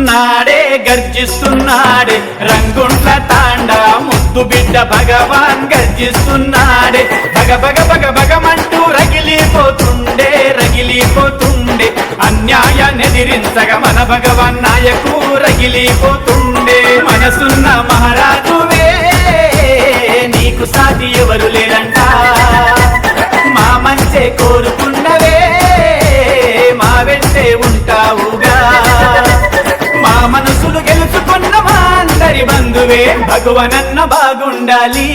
వస్తున్నాడే గర్జిస్తున్నాడే రంగుంట్ల తాండా ముద్దు బిడ్డ భగవాన్ గర్జిస్తున్నాడే భగ భగ భగ భగమంటూ రగిలిపోతుండే అన్యాయాన్ని ఎదిరించగా మన భగవాన్ నాయకు రగిలిపోతుండే మనసున్న మహారాజువే నీకు సాటి ఎవరు లేరంట మా మంచే కోరుకున్నవే మా వెంటే ఉంటావుగా మా మనసులు గెలుచుకున్న మా అందరి బంధువే భగవనన్న బాగుండాలి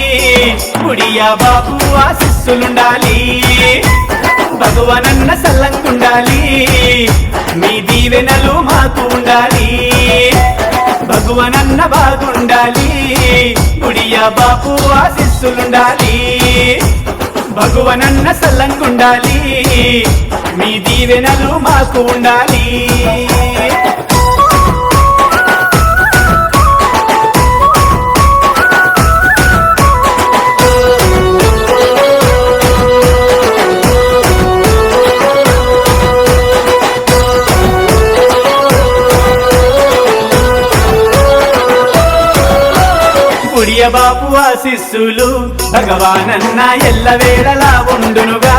గుడియా బాబు ఆశీస్సులుండాలి భగవనన్న సల్లంగుండాలి మీ దీవెనలు మాకు ఉండాలి భగవనన్న బాగుండాలి గుడియా బాబు ఆశీస్సులుండాలి భగవనన్న సల్లంగుండాలి మీ దీవెనలు మాకు ఉండాలి గుడియ బాపు ఆశీస్సులు భగవానన్న ఎల్లవేళలా ఉండునుగా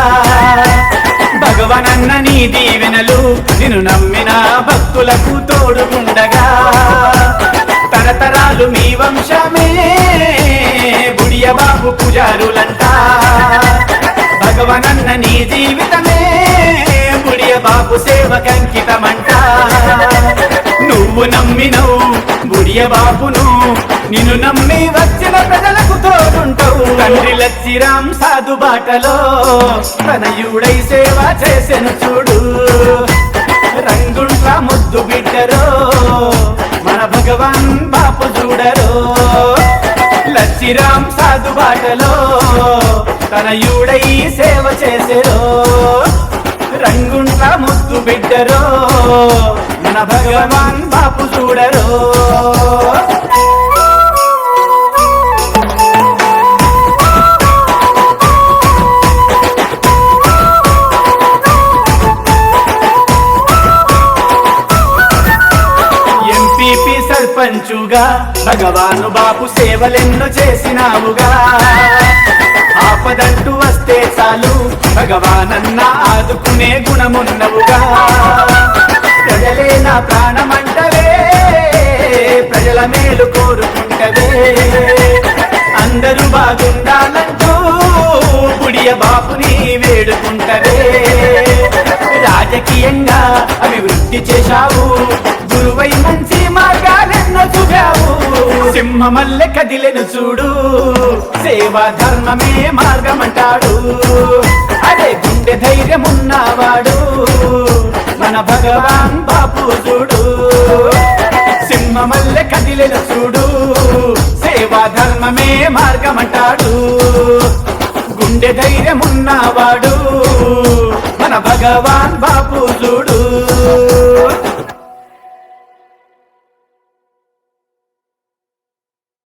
భగవానన్న నీ దీవెనలు నిన్ను నమ్మిన భక్తులకు తోడుగుండగా తరతరాలు మీ వంశమే గుడియ బాపు పూజారులంట భగవానన్న నీ జీవితమే గుడియ బాపు సేవకంకితమంట నువ్వు నమ్మినవు గుడియ బాపును నిన్ను నమ్మి వచ్చిన ప్రజలకు తోడుంటావు తండ్రి లచ్చిరాం సాధు బాటలో తనయుడై సేవ చేసెను చూడు రంగుంట్ల ముద్దు బిడ్డరో మన భగవాన్ బాపు చూడరో లచ్చిరాం సాధు బాటలో తనయుడై సేవ చేసెరో రంగుంట్ల ముద్దు బిడ్డరో మన భగవాన్ బాపు చూడరో సర్పంచుగా భగవాను బాపు సేవలెన్నో చేసినావుగా ఆపదంటూ వస్తే చాలు భగవానన్న ఆదుకునే గుణమున్నవుగా ప్రజలే నా ప్రాణమంటవే ప్రజల మేలు కోరుకుంటవే అందరూ బాగుండాలంటూ గుడియ బాపుని వేడుకుంటవే రాజకీయంగా అభివృద్ధి చేశావు గురువై మంచి మార్గాలెన్నో చూపావు సింహమల్లె కదిలెను చూడు సేవా ధర్మమే మార్గమంటాడు అదే గుండె ధైర్యమున్నవాడు మన భగవాన్ బాపు చూడు సింహమల్లె కదిలెను చూడు సేవా ధర్మమే మార్గమంటాడు గుండె ధైర్యమున్నవాడు మన భగవాన్ బాపు చూడు